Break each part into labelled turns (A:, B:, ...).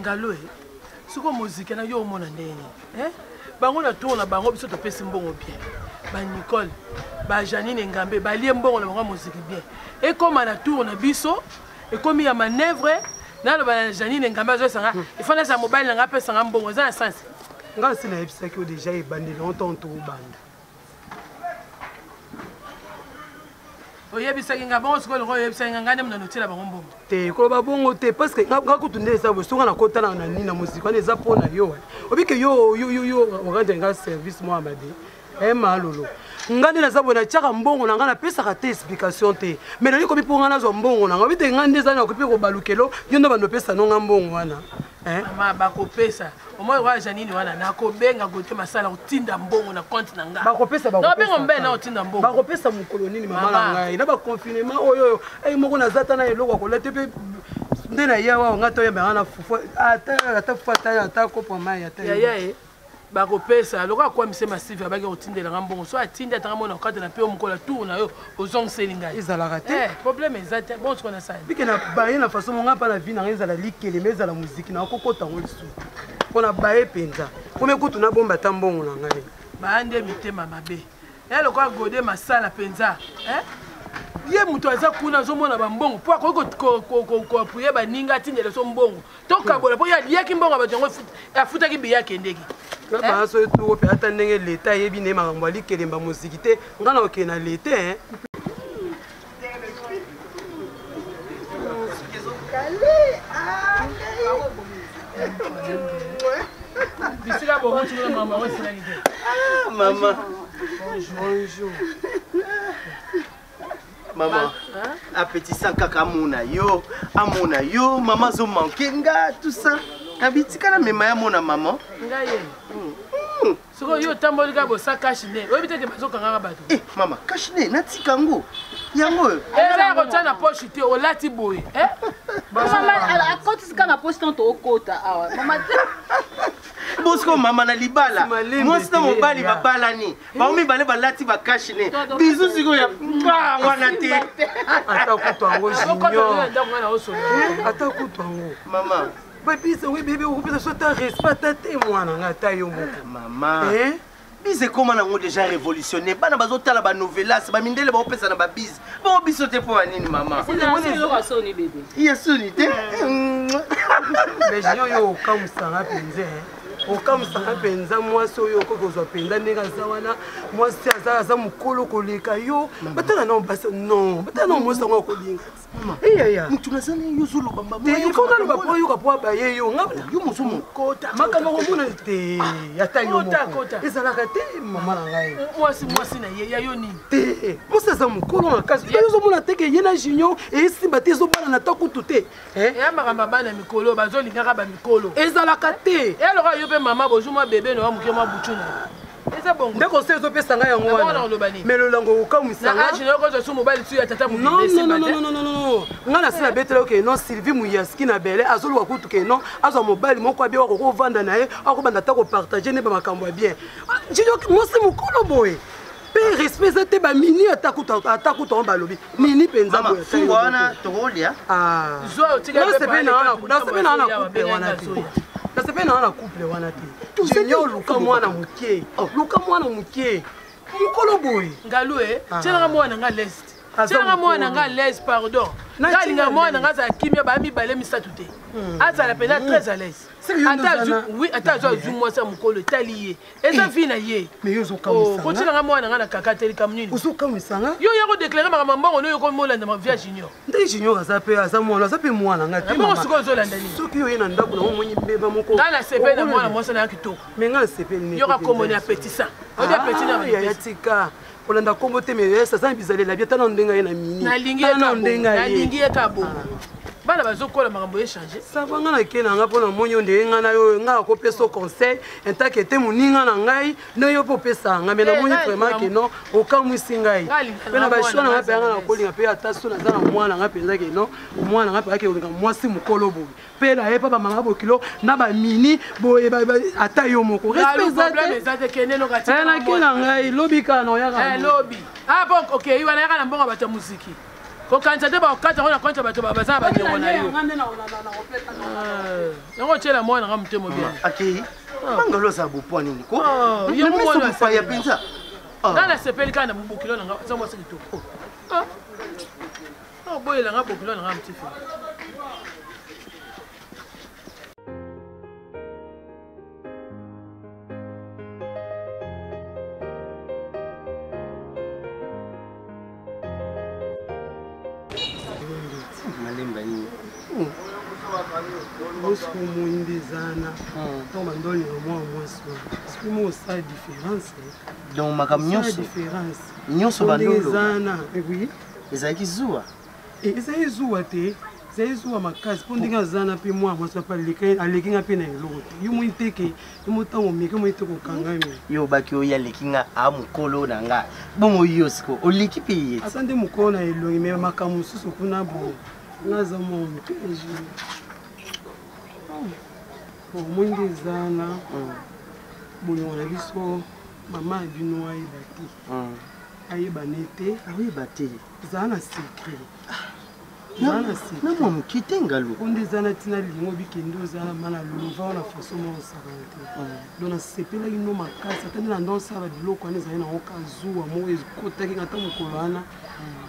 A: ngalo siko musique na yo mona ndenge bango na tourna bango biso to pesi mbongo bien ba Nicole ba Janine Ngambe ba lie mbongo na bango musique bien et comme na tourna biso et comme ya manœuvre na lo ba Janine Ngambe zo sanga il faut na sa mobile na ngapesa sanga mbongo za sens
B: nga sina yebisa ki déjà ebandi longtemps to banda
A: oyebisa kinga bongo siko lo oyebisa kinga ngane mna notela bango mbongo
B: te ko ba bongo te parce que nga kutunde esa bo songa na kota na nini na musique wana eza pona yo obike yo okanje nga service mo amade malolo ngande na zabona chaka mbongo na ngana pesa ka te explication te mais nani ko bi ponga na zo mbongo na ngabite ngande za na ko pe ko balukelo yo ndo bando pesa no ngambongo wana
A: mama bakopesa omoyo wa Janine wana nakobenga gote masala utinda mbongo na compte na nga
B: bakopesa
A: no bengo mbena utinda mbongo
B: bakopesa mukolo nini mama na ngai na ba confinement oyo moko na zata na eloko ko lete pe ndena yawa ngata yo mbana fufu ata fata ata kopo mai ata
A: ya bakopesa loka kwa mise massive abaki utindela ngambongo so atinda tanga mona okata na pe omukola tour na yo ozong selinga
B: izala raté
A: problème ezate bon ce qu'on a ça
B: bike na baye na façon monga pa na vie na ezala likele meza la musique na kokota ngolisu pona baye penza kome kutu na bomba tambongo na ngai
A: baande mitema mabe elo kwa gode masala penza ye muto aza kuna zomona ba mbongo po ko apuye ba ninga tindele so mbongo toka bola po ya yaki mbongo ba jongo afuta ki biya kendeki
B: ba so tu pe ata ndenge leta yebi ne makambo alikele mba musique te ngana okena leta
C: Maman.
B: Bonjour.
C: Maman, appétit sans caca amona yo, maman zo manqué nga tout ça. Habitika na mema ya mona maman.
A: Ngaye. Soko yo tamboli ka bosa kashine. Obi tete bazoka nga bato.
C: Maman, kashine natika ngo. Yango.
A: Eza ko tana poche te o lati boy,
D: Maman, à côté c'est quand la poche tant au côté. Maman.
C: Bosko mama na libala. Moi c'est mon bali babala ni. Ba mi bale balati ba kashine. Bizu siko ya ba wana te.
B: Ata kutango junior. Ata kutango.
C: Maman.
B: Bébé, oui bébé, vous pouvez sauter respecter moi na taille moko.
C: Maman. Bise comment on a déjà révolutionné. Bana bazotala ba novelas, ba mindele ba opesa na ba bise. Ba obisote po nini maman.
D: C'est la soni bébé.
C: Ya soni te.
B: Mais yo kamusanga penze. Okamusanga penza mwasi oyo kokozwa penda ndenge aza wana mwasi aza mukolo koleka yo batala na basa non batala na mwasi ngo kolinga iya
C: mutu nazana yo zolo bamba
B: te ko na ba yo ka po ba ye yo ngabla
C: yo musumu
A: kota
B: makama ko mona te yata yo
A: kota
B: ezalaka te mama na ngai
A: mwasi na ye ya yo nini
B: te mwasi aza mukolo na kasi yo zo mona te ke ye na junior e simba te zo bana na takutu te
A: ya makamba bana mikolo bazolingaka ba mikolo
B: ezalaka te
A: eloko yo pe mama bozuma bébé no amuke ma buchuna eza bongo
B: ndeko sezo pesa nga yango wana mais le lango okamusanga
A: na age noko zo sumo bali tu ya tata
B: non nga na sina betela ke non Sylvie Muyaski na bele azoluka kutu ke non azwa mobali moko abia ko vanda na ye akobanda ta ko partager ne ba makambo ya bien njino mosi mukolo boye pe respect te ba mini atakuta ba lobi mini penza boye
C: ta wana tokolia
A: zo tika pe
B: na sepe na couple wana te na sepe na couple wana te junior luka mwana mukie mukolo boye
A: ngalue tena mwana nga lest tena mwana nga lest pardon ngalinga mwana nga za kimia ba mi bale misatu te azala pena très à l'aise ata zo zu mwasa mukolo taliye eza vina ye
B: mais yo zo kamisa
A: ko tena mwana nga na kakateli kamnini
B: uzo kamisa
A: yo yako déclarer ma mbongo no yoko molanda ma via junior
B: ndai junior aza mwana nga te
A: mama siko zo landa ni
B: soki yo yena ndako na moni beba moko
A: ngala sepe na mwana mwasa na kitoko
B: mais ngala sepe ni
A: yo ka komoni appétissant odi appétit na
B: ya tika kolanda kombo te mais ça ça bizalela bien tana ndenga ye na mini
A: nalingi ekabo bana bazokola makambo échanger
B: savanga na kena nga pona monyo ndenga na yo nga ko peso conseil entake te muninga na ngai no yo po pesa nga mais na monyo vraiment que non okamwisi ngai pena ba shona nga pe nga na kolinga pe ata sona za na mwana nga penza ke non mwana nga pe ke olinga mwasi mukolo bo pe na ye pa ba mama bo kilo na ba mini bo ata yo moko
A: respect za te keneno ka tika
B: na kena ngai lobi ka no ya
A: lobby bon OK iwana ya na mbongo bata muziki kokanisa te bakata ngo na konta bato baza banyengo na yo yango tiela mwana nga mutemo bien
C: akei mangalo za bopo nini ko
A: yo mwana
C: fa ya penza
A: nga na sepeli kana mubukilo na nga za mwasi kitoko boyela nga bokilo na nga mutifi
B: Bosco Moindezana, on m'a donné au moins c'est pour moi ça différence.
C: Donc ma camion
B: ça différence.
C: Nyonso bandolo.
B: Oui.
C: Ezaki zuwa.
B: Ezaki zuwa te. Ezaki zuwa makasi pour ndinga zana pe moi ça pas alekinga pe na eloko. Yo mo iteke, yo mo tango meke mo iteko kangami.
C: Yo baki oya lekinga a mukolo na nga. Bongo yo siko oliki pe yeti.
B: Asante mukolo na elongi me makamu susu kuna bo. Naza mo mpeji. Moindezana bolingo na biso mama bino ayeba nete
C: ayeba te
B: zala na secret
C: na mwa mokite ngalo
B: ondezana tina lingo bikende ozala mana lova na faso mo osakana te donc nasepelaki no makasi ata nde na ndo osala biloko wana ezali nango kazuwa moko ekotaki ata mokolo wana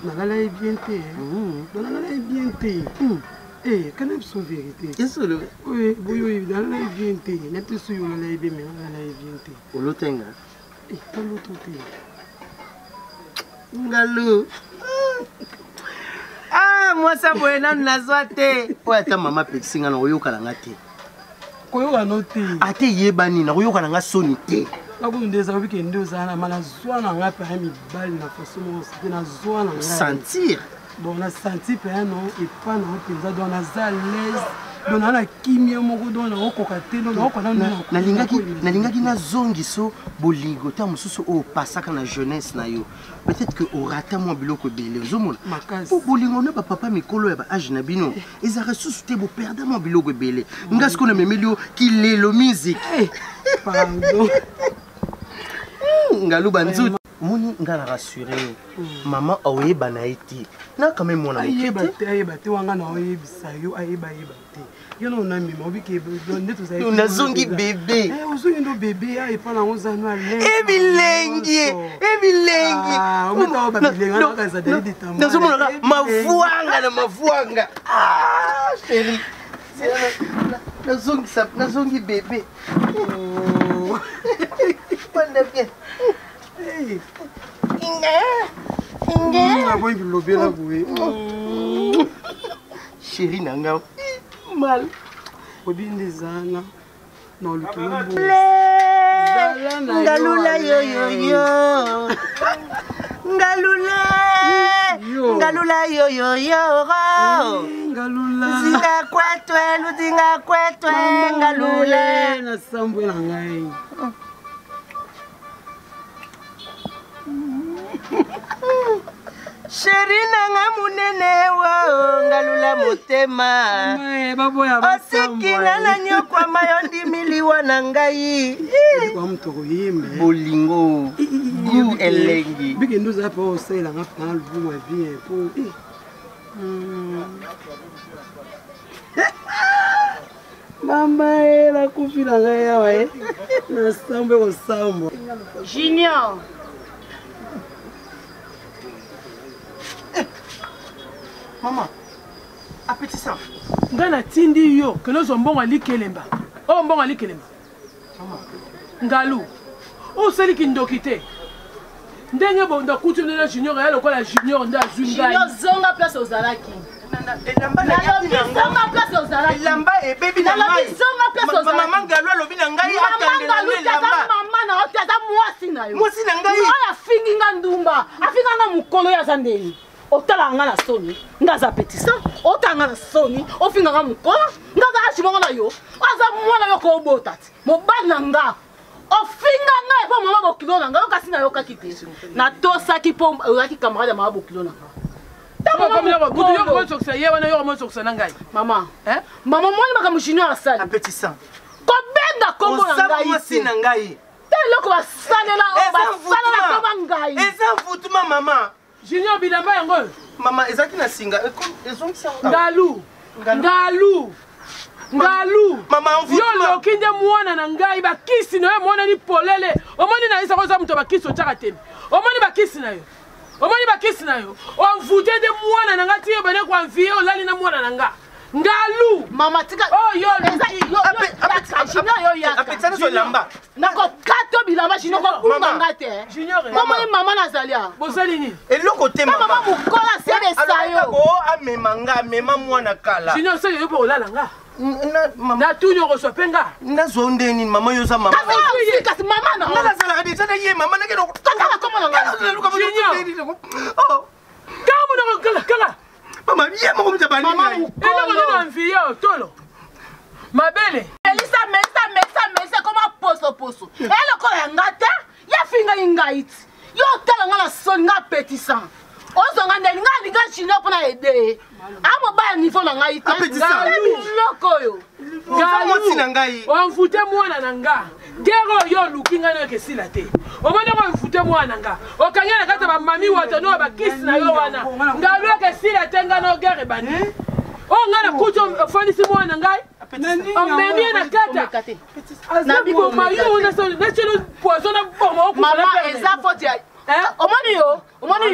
B: nalala ye bien te donc nalala ye bien te. Quand même son vérité. Oui, oui, dans la vérité. N'était sur la vérité, mais dans la vérité.
C: Au lotenga.
B: Pas l'autre.
C: Ngalo. Ah, moi ça voit nan na zoate. Ouais, ta maman pexinga na oyoka na ngate.
B: Koyoka noté.
C: Ate yebani na oyoka na nga soni te.
B: Akundeza weekend ozana mala zwana ngapa mi bali na façon mo na zwana nga.
C: Sentir.
B: Bon, on a senti que non et pas non penza donc on a à l'aise donc on a kimia moko donc on a kokate donc on a
C: nalingaki na zongi so bolingo ta mususu o pasaka na jeunesse na yo peut-être que au rata mo biloko belé ozomona pour bolingo na papa mikolo ya ba âge na bino ezara susu te bo perdre mo biloko belé ngas ko na memelio ki lelo musique
B: pardon
C: ngalo banzu moni ngala rassurer maman oyeba na iti na quand même mon ami
B: ayeba te wanga na oyebisa yo ayeba te yo na ona mima obike nde to zayi
C: na zongi bébé
B: ozongi ndo bébé ya epa na ozano ale
C: ebilengi
B: ometa o babilenga na kaza dali de tambo
C: nazomona mavuanga chérie nazongi bébé panda bien chérie nanga mal
B: obindezana na lutumbu
C: ngalula yo ngalula yo zinga kwetwe ngalula
B: na sambwe na ngai
C: chérie nanga munene wo ngalula motema osikina na nyokwama yo ndimiliwa na ngai bolingo gu elengi
B: bikende oza mpe osalelanga mpena album ya bien po mama nakufi na ngai awa nasambwe kosambwa
D: Junior.
C: Maman, appétit ça.
A: Ngana tindi yo, que nous sommes bons à l'ikelemba. Oh, bon à l'ikelemba. Ngalou. Oh, c'est lui qui nous quitte. Ndenge bon da coutume de la junior et alors la junior nda zunga.
D: Junior zonga place aux Alaki.
C: Elamba na
D: zonga place aux Alaki.
C: Elamba et baby na ngai.
D: Zonga place aux Alaki.
C: Maman Ngalou lobi na ngai atandela elamba.
D: Maman na otata mwasi na yo.
C: Mwasi na ngai.
D: Oya fingi nga ndumba. Afinga nga mukolo ya zandeni. Otala nga na soni. Ngaza petisa. Otanga na soni. Ofinga nga mukolo. Ngaza ashimo na yo. Aza mwana yo ko botati. Mobali na nga. Ofinga nga epo mama bokilo na nga yo kasi na yo kakite. Na tosaki po oyaki camarade mama bokilo na nga. Maman, maman moi maka mushino asali.
C: Appétit ça.
D: Kobenga kombo na ngai.
C: Mwasi na ngai.
D: Telo ko basalela o basalela ko ngai.
C: Eza futuma maman.
A: Junior bilamba yango.
C: Maman, ezaki na singa.
A: Ngalu.
C: Maman, vous.
A: Yo lokinde mwana na ngai bakisi na yo mwana ni polele. Omoni na isa koza muto bakisi otaka teme. Omoni bakisi na yo. On voudait de mwana na ngati yo bane kwa mvie olali na mwana na nga. Ngalu.
D: Mama tika.
A: Oh yo
D: yo
C: apetana so lamba.
D: Nako kato bilamba jino ko bunga ngate. Mama ni mama nazalia.
A: Bozali ni.
C: Eloko te mama.
D: Mama mukola sebe sayo.
C: Amemanga mema mwana kala.
A: Junior sele yo po olala nga. Na tunyo ko sopenga.
C: Na zonde ni mama yo za mama.
D: Kasi mama na.
C: Na sala hadi sana ye mama na kero.
D: Kaka kama na nga.
C: Oh.
A: Kamu na kala.
C: Mama ye mo kumja bani.
D: Mama
A: eloko nini amvie tolo. Mabele.
D: Elisa mesa koma poso. Eloko ya ngata ya finga ingaiti. Yo tala nga na son nga petisan. Ozo nga ndeli nga liga chino pona ede. Amo ba niveau na ngai te. Loko yo.
C: Galu na ngai.
A: On mfute mwana na nga. Gero yo lukinga no kesila te. Omona ko mfute mwana nga. Okangela kata ba mami watano ba kiss na yo wana. Ngalu kesila tenga no gere bani. O ngana kujo fondisi mwana ngai. Omemie na kata. Na bibo mayu na so na chelo poison na bomo ko.
D: Mama eza faute ya. Omoni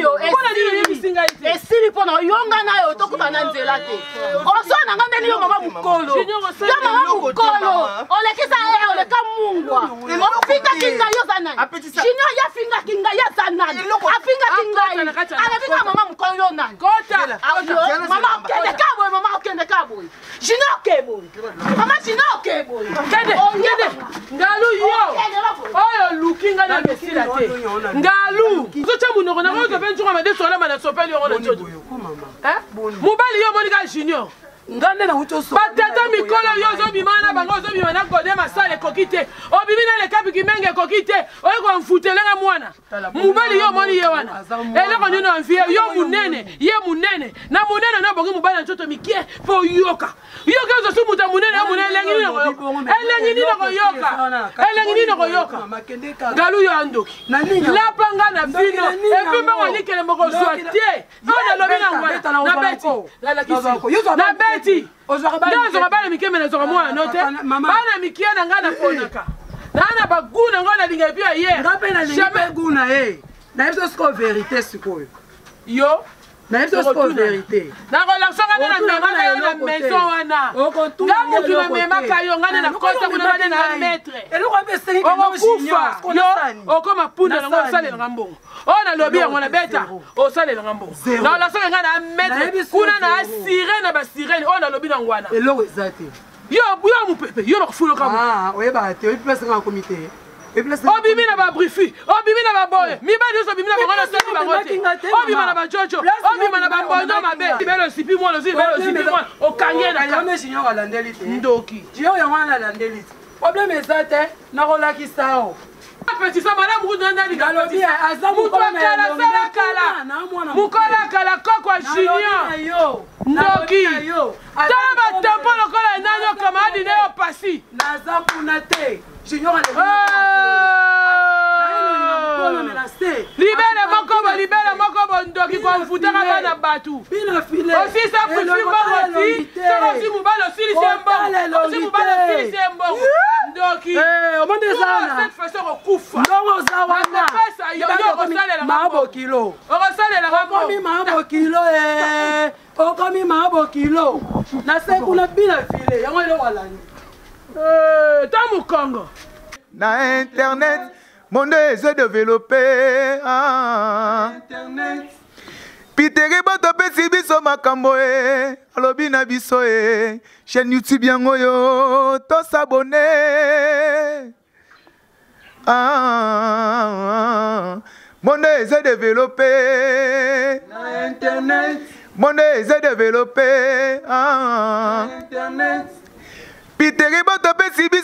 D: yo esili pona yonga na yo tokuta na nzela te. Osona nga ndeni yo mama mukolo. Yo mama mukolo. Olekisa oleka mungwa. Ofinga kinga yo sana. Shinyo ya finga kinga ya sana. Afinga kinga. Anafinga mama mukolo yo nani.
A: Kota.
D: Mama okende kabo. Shinyo kebo. Mama shinyo kebo.
A: Kede. Ngalu yo. Oyo lukinga na kesila te. Ngalu. Zocha munoko na ko ben chuma mede sola mana sopeli yo na chojo. Mobali yo monika junior.
B: Ngande na ucho so.
A: Batata mikolo yo zo bimana bango zo bimana kode masale kokite. Obimina le kapi kimenge kokite. Oyo ko mfutelenga mwana. Mobali yo moni ye wana. Ele ko nino amfie yo munene, ye munene. Na munene na bongi mobali nchoto mikie po yoka. Yoka zo sumu ta munene munene lengi ni ko yoka. Elengi ni ko yoka. Galu yo andoki. La panga na vino. E puis mama likele moko soite. Ona lobina ngwana. Na beti. La kisi. Na beti. Ozo bana mikeme na zo mwana note. Bana mikie na ngana ponaka. Na baguna ngona linga pia ye.
B: Ngapena linga guna na hizo siko vérité sikoyo.
A: Yo
B: na hizo siko vérité.
A: Na relation ngana na mama yo na maison wana. Ngamu kima mema kayo ngana na kota kuna ngana na maître.
B: Eloko mbese ngino junior.
A: Yo okoma punda ngo sale ngambongo. Ona lobi yango na beta o sale ngambongo. Na relation ngana na maître kuna na sirène ba sirène ona lobi na ngwana.
B: Eloko ezate.
A: Yo mupepe yo nakufulo kama.
B: Oyeba te place nga comité.
A: Obimi na ba brifi, obimi na ba boye. Mi ba diso obimi na ba ngona sali ba ngote. Obimi na ba jojo, obimi na ba bono mabe. Belo sipi mo lo sipi mo. O kangena
B: ka me junior alandeli te.
A: Ndoki.
B: Junior ya wana alandeli te. Problème ezate na rolaki sao.
A: Petit ça madame Roudanda li
B: galobi azamu
A: kala mukola kala kokwa junior. Ndoki. Tala ba tempo lokola nanyo kama adi neo pasi.
B: Naza kuna te. Junior
A: libele moko ndoki kwa mfutaka bana batu. Aussi ça préfère pas aussi. Ça aussi mubalo sili sembo. Aussi mubalo sili sembo. Ndoki.
B: Omonde sana.
A: Cette façon okufa.
B: Ndongo za wana.
A: Pesa yo osalela
B: mabo kilo.
A: Osalela
B: okomi mabo kilo okomi mabo kilo. Na se kuna bila file yango ile walani.
A: Tamu Congo.
E: Na internet, monde est développé.
B: Internet.
E: Piteri boto pesi biso makambo alobi na biso chaîne YouTube yango yo to s'abonner. Monde est développé.
B: Na internet.
E: Monde est développé.
B: Internet.
E: Piteri boto pesi biso